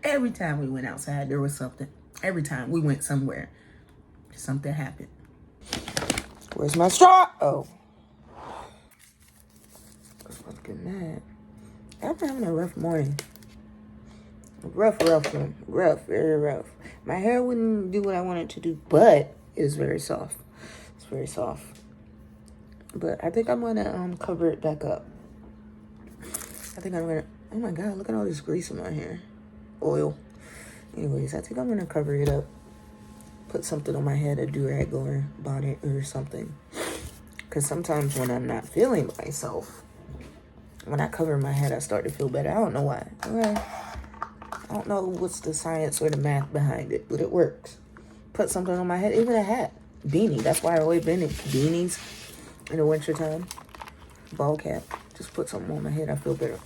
Every time we went outside, there was something. Every time we went somewhere, something happened. Where's my straw? Oh. I was about to get mad. I'm having a rough morning. Rough one. Rough, very rough. My hair wouldn't do what I wanted to do, but it's very soft. It's very soft. But I think I'm gonna cover it back up. I think I'm gonna, oh my God, look at all this grease in my hair. Oil. Anyways, I think I'm gonna cover it up. Put something on my head, a do-rag or bonnet or something. Because sometimes when I'm not feeling myself, when I cover my head, I start to feel better. I don't know why. Okay. I don't know what's the science or the math behind it, but it works. Put something on my head, even a hat, beanie. That's why I always been in beanies in the wintertime. Ball cap. Just put something on my head, I feel better.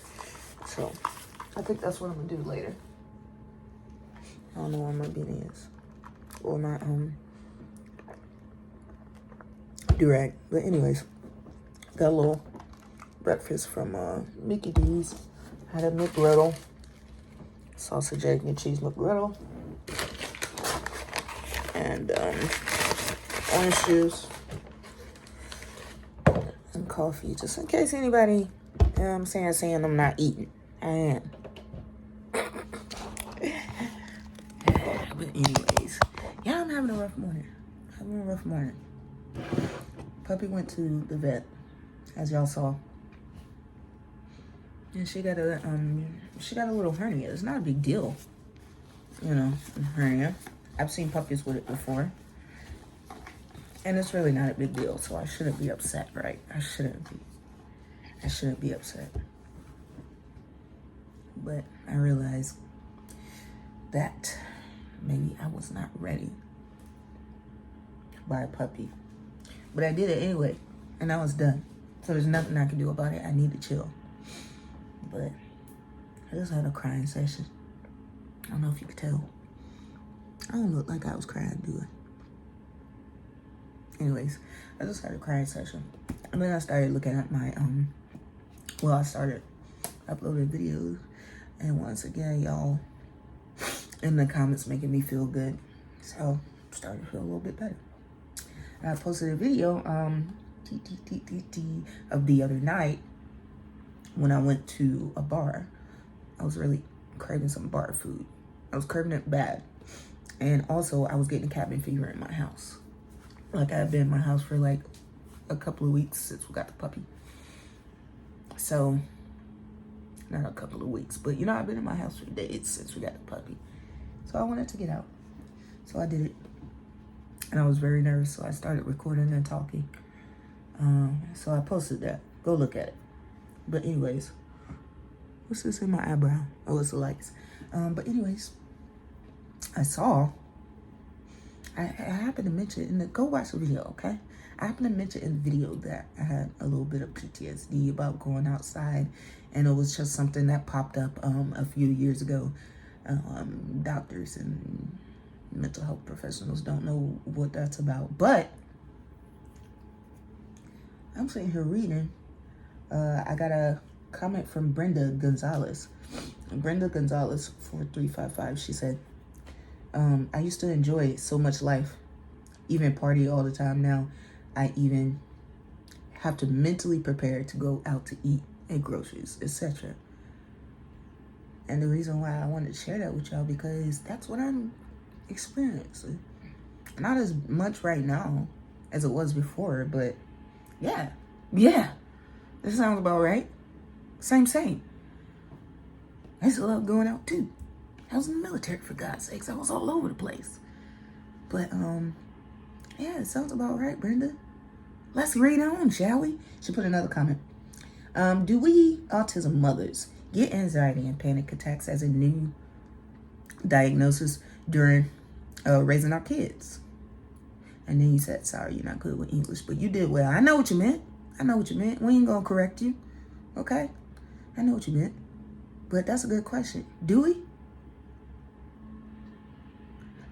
So, I think that's what I'm gonna do later. I don't know where my beanie is. Or my do-rag. But anyways, got a little breakfast from Mickey D's. Had a McGriddle. Sausage, egg, and cheese McGriddle. And orange juice. And coffee. Just in case anybody, saying I'm not eating. I am. But anyways, yeah, I'm having a rough morning. Puppy went to the vet, as y'all saw. And she got a little hernia. It's not a big deal, hernia. I've seen puppies with it before, and it's really not a big deal. So I shouldn't be upset, right? I shouldn't be upset. But I realized that maybe I was not ready to buy a puppy, but I did it anyway, and I was done. So there's nothing I can do about it. I need to chill. But I just had a crying session. I don't know if you could tell. I don't look like I was crying, do I? Anyways, I just had a crying session. And then I started looking at my, I started uploading videos. And once again, y'all in the comments making me feel good. So, started to feel a little bit better. And I posted a video, of the other night, when I went to a bar. I was really craving some bar food. I was craving it bad. And also, I was getting cabin fever in my house. Like, I've been in my house for like a couple of weeks since we got the puppy. So, not a couple of weeks, but I've been in my house for days since we got the puppy. So I wanted to get out. So I did it. And I was very nervous, so I started recording and talking. So I posted that. Go look at it. But anyways, what's this in my eyebrow? Oh, it's the lights. But anyways, I happened to mention go watch the video, okay? I happened to mention in the video that I had a little bit of PTSD about going outside, and it was just something that popped up a few years ago. Doctors and mental health professionals don't know what that's about, but I'm sitting here reading. I got a comment from Brenda Gonzalez. Brenda Gonzalez 4355. She said, I used to enjoy so much life, even party all the time. Now I even have to mentally prepare to go out to eat and groceries, etc. And the reason why I wanted to share that with y'all, because that's what I'm experiencing. Not as much right now as it was before, but yeah. That sounds about right. Same. I used to love going out too. I was in the military, for God's sakes. I was all over the place. But, yeah, it sounds about right, Brenda. Let's read on, shall we? She put another comment. Do we autism mothers get anxiety and panic attacks as a new diagnosis during raising our kids? And then you said, sorry, you're not good with English, but you did well. I know what you meant. We ain't gonna correct you. Okay? I know what you meant. But that's a good question. Do we?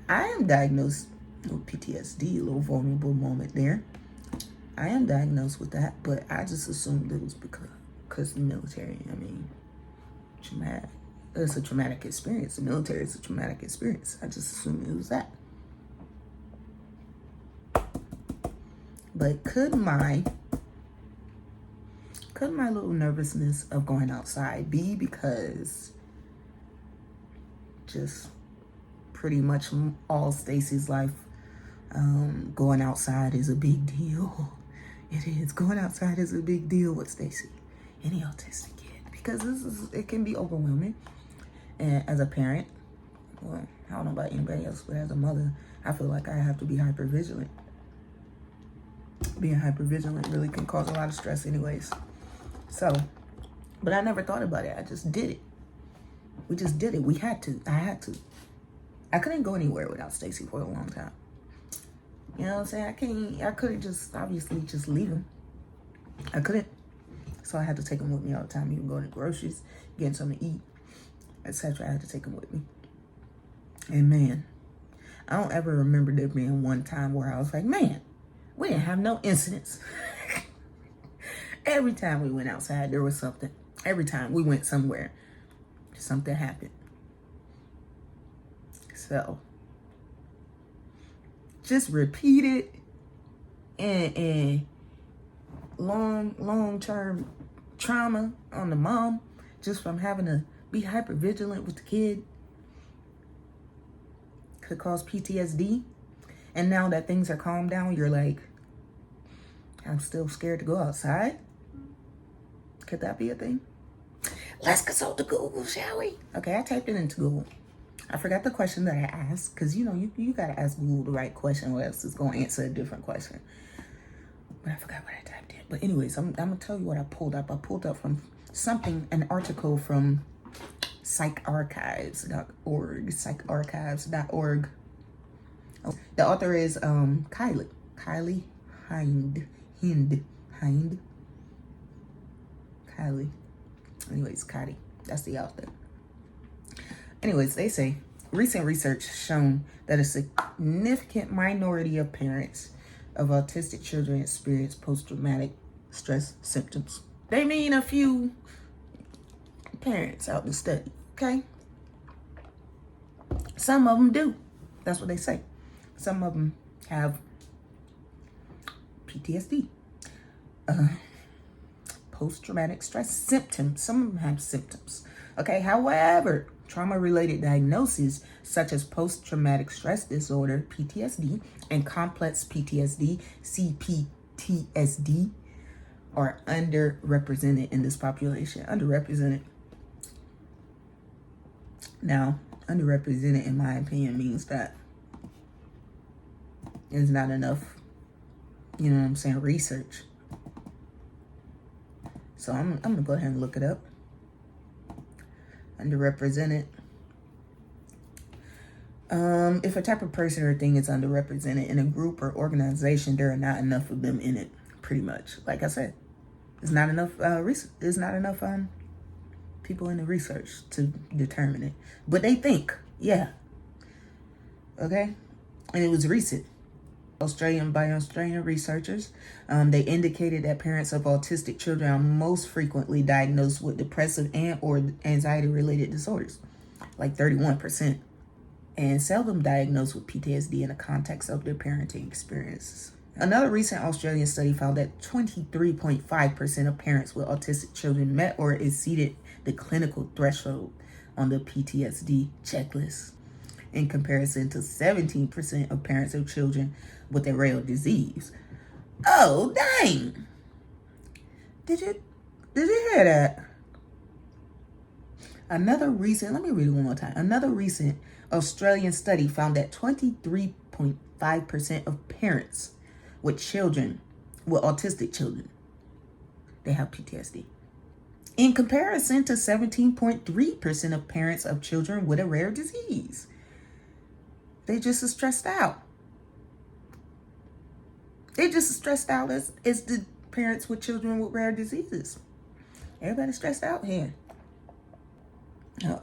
I am diagnosed with PTSD, a little vulnerable moment there. I am diagnosed with that, but I just assumed it was because the military, I mean, traumatic. It's a traumatic experience. The military is a traumatic experience. I just assumed it was that. But could my little nervousness of going outside be because just pretty much all Stacy's life, going outside is a big deal. It is. Going outside is a big deal with Stacy, any autistic kid, because it can be overwhelming. And as a parent, well, I don't know about anybody else, but as a mother, I feel like I have to be hyper vigilant. Being hyper vigilant really can cause a lot of stress anyways. So, but I never thought about it. I just did it. We just did it. We had to. I had to. I couldn't go anywhere without Stacy for a long time. You know what I'm saying? I couldn't just, obviously, just leave him. I couldn't. So I had to take him with me all the time. Even going to groceries, getting something to eat, etc. I had to take him with me. And man, I don't ever remember there being one time where I was like, man, we didn't have no incidents. Every time we went outside, there was something. Every time we went somewhere, something happened. So, just repeat it, and long-term trauma on the mom, just from having to be hyper vigilant with the kid, could cause PTSD. And now that things are calmed down, you're like, I'm still scared to go outside. Could that be a thing? Let's consult the Google, shall we? Okay, I typed it into Google. I forgot the question that I asked, because you know, you gotta ask Google the right question, or else it's gonna answer a different question. But I forgot what I typed in. But anyways, I'm gonna tell you what I pulled up. I pulled up from an article from psycharchives.org, psycharchives.org. The author is Kylie Hind. Kylie. Anyways, Kylie. That's the author. Anyways, they say recent research shown that a significant minority of parents of autistic children experience post-traumatic stress symptoms. They mean a few parents out in the study, okay? Some of them do. That's what they say. Some of them have PTSD. Post-traumatic stress symptoms. Some of them have symptoms. Okay, however, trauma-related diagnoses such as post-traumatic stress disorder, PTSD, and complex PTSD, CPTSD, are underrepresented in this population. Underrepresented. Now, underrepresented, in my opinion, means that there's not enough, you know what I'm saying, research. So I'm going to go ahead and look it up. Underrepresented. If a type of person or thing is underrepresented in a group or organization, there are not enough of them in it, pretty much. Like I said, there's not enough there's not enough people in the research to determine it. But they think, yeah. Okay? And it was recent. Australian researchers, they indicated that parents of autistic children are most frequently diagnosed with depressive and or anxiety-related disorders, like 31%, and seldom diagnosed with PTSD in the context of their parenting experiences. Another recent Australian study found that 23.5% of parents with autistic children met or exceeded the clinical threshold on the PTSD checklist, in comparison to 17% of parents of children with a rare disease. Oh, dang. Did you hear that? Let me read it one more time. Another recent Australian study found that 23.5% of parents with autistic children, they have PTSD. In comparison to 17.3% of parents of children with a rare disease. They just as stressed out. They just as stressed out as the parents with children with rare diseases. Everybody's stressed out here.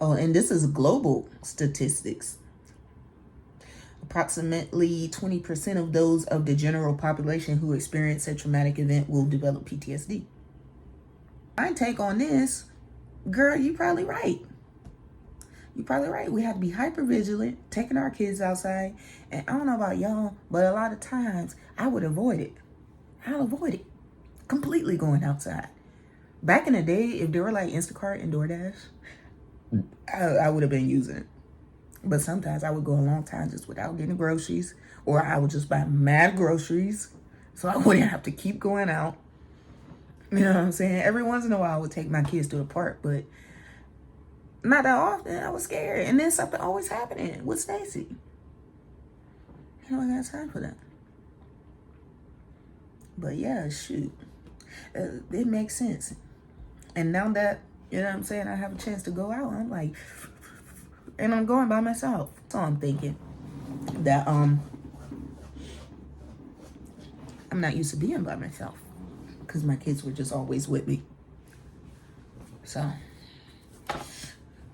Oh, and this is global statistics. Approximately 20% of those of the general population who experience a traumatic event will develop PTSD. My take on this, girl, you probably right. You're probably right. We have to be hyper vigilant, taking our kids outside. And I don't know about y'all, but a lot of times I would avoid it. I'll avoid it. Completely going outside. Back in the day, if there were like Instacart and DoorDash, I would have been using it. But sometimes I would go a long time just without getting groceries, or I would just buy mad groceries so I wouldn't have to keep going out. You know what I'm saying? Every once in a while I would take my kids to the park, but not that often. I was scared. And then something always happening with Stacy. You know, I got time for that. But yeah, shoot. It makes sense. And now that, you know what I'm saying, I have a chance to go out, I'm like, and I'm going by myself. So I'm thinking that I'm not used to being by myself because my kids were just always with me. So,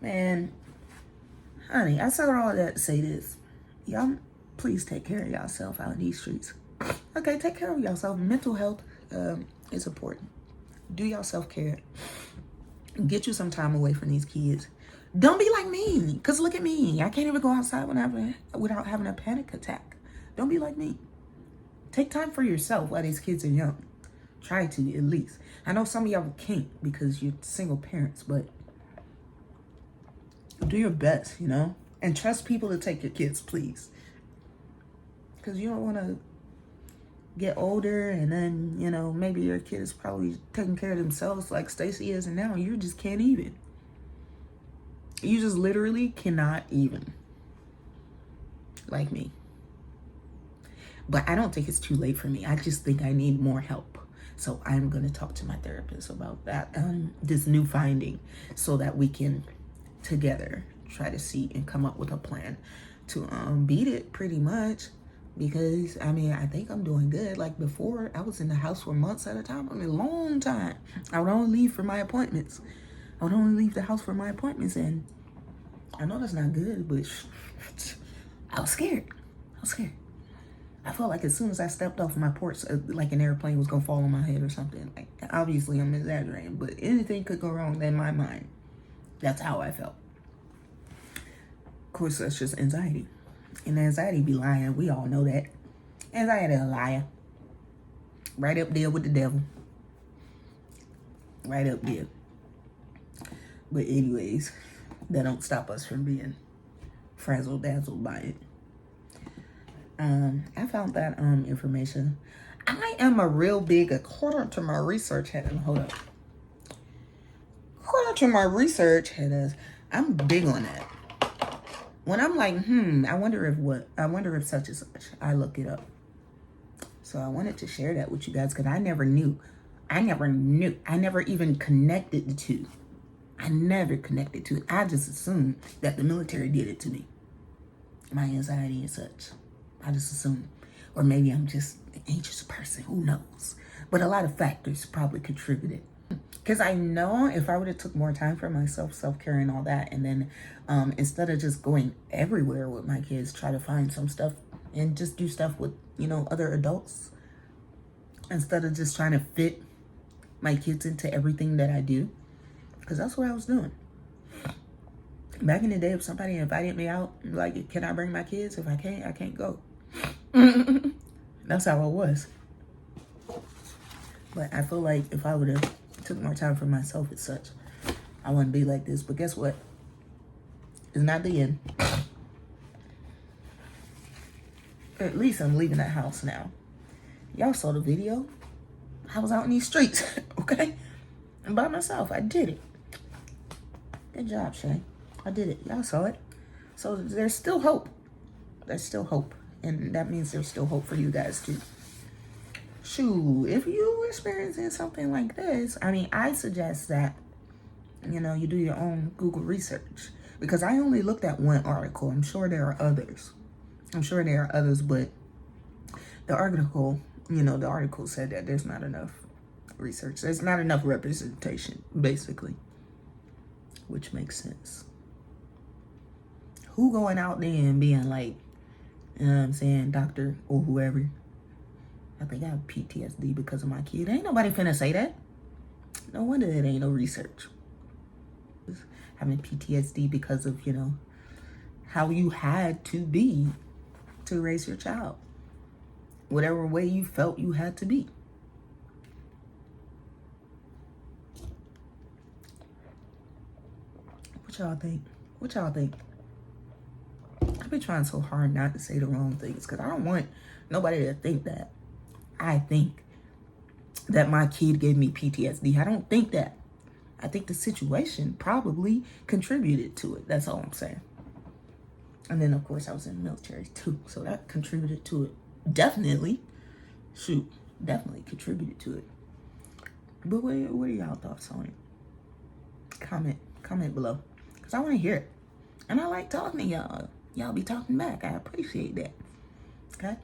man, honey, I said all that to say this. Y'all, please take care of yourself out in these streets. Okay, take care of yourself. Mental health is important. Do your self-care. Get you some time away from these kids. Don't be like me, because look at me. I can't even go outside without having a panic attack. Don't be like me. Take time for yourself while these kids are young. Try to, at least. I know some of y'all can't because you're single parents, but do your best, you know? And trust people to take your kids, please. Because you don't want to get older and then, you know, maybe your kid is probably taking care of themselves like Stacy is, and now you just can't even. You just literally cannot even. Like me. But I don't think it's too late for me. I just think I need more help. So I'm going to talk to my therapist about that, this new finding, so that we can together try to see and come up with a plan to beat it pretty much. Because, I mean, I think I'm doing good. Like before, I was in the house for months at a time. I mean, a long time. I would only leave for my appointments. I would only leave the house for my appointments. And I know that's not good, but I was scared. I felt like as soon as I stepped off my porch, like an airplane was going to fall on my head or something. Like, obviously, I'm exaggerating, but anything could go wrong in my mind. That's how I felt. Of course, that's just anxiety. And anxiety be lying. We all know that. Anxiety a liar. Right up there with the devil. Right up there. But anyways, that don't stop us from being frazzled-dazzled by it. I found that information. I am a real big, according to my research, according to my research, I'm big on that. When I'm like, I wonder if such and such, I look it up. So I wanted to share that with you guys because I never knew. I never even connected the two. I never connected to it. I just assumed that the military did it to me. My anxiety and such. I just assumed. Or maybe I'm just an anxious person. Who knows? But a lot of factors probably contributed. Because I know if I would have took more time for myself, self-care and all that, and then instead of just going everywhere with my kids, try to find some stuff and just do stuff with, you know, other adults. Instead of just trying to fit my kids into everything that I do. Because that's what I was doing. Back in the day, if somebody invited me out, like, can I bring my kids? If I can't go. That's how it was. But I feel like if I would have took more time for myself and such, I wouldn't be like this. But guess what? It's not the end. At least I'm leaving that house now. Y'all saw the video. I was out in these streets, okay? And by myself, I did it. Good job, Shay. I did it. Y'all saw it. So there's still hope. There's still hope. And that means there's still hope for you guys too. Shoot, if you experiencing something like this, I mean, I suggest that, you know, you do your own Google research. Because I only looked at one article. I'm sure there are others. But the article, you know, the article said that there's not enough research. There's not enough representation, basically. Which makes sense. Who going out there and being like, you know what I'm saying, doctor or whoever, I think I have PTSD because of my kid. Ain't nobody finna say that. No wonder it ain't no research. Having PTSD because of, you know, how you had to be to raise your child. Whatever way you felt you had to be. What y'all think? What y'all think? I've been trying so hard not to say the wrong things because I don't want nobody to think that I think that my kid gave me PTSD. I don't think that. I think the situation probably contributed to it. That's all I'm saying. And then, of course, I was in the military too, so that contributed to it. Definitely. Shoot, definitely contributed to it. But what are y'all thoughts on it? Comment below, because I want to hear it. And I like talking to y'all. Y'all be talking back. I appreciate that. Okay?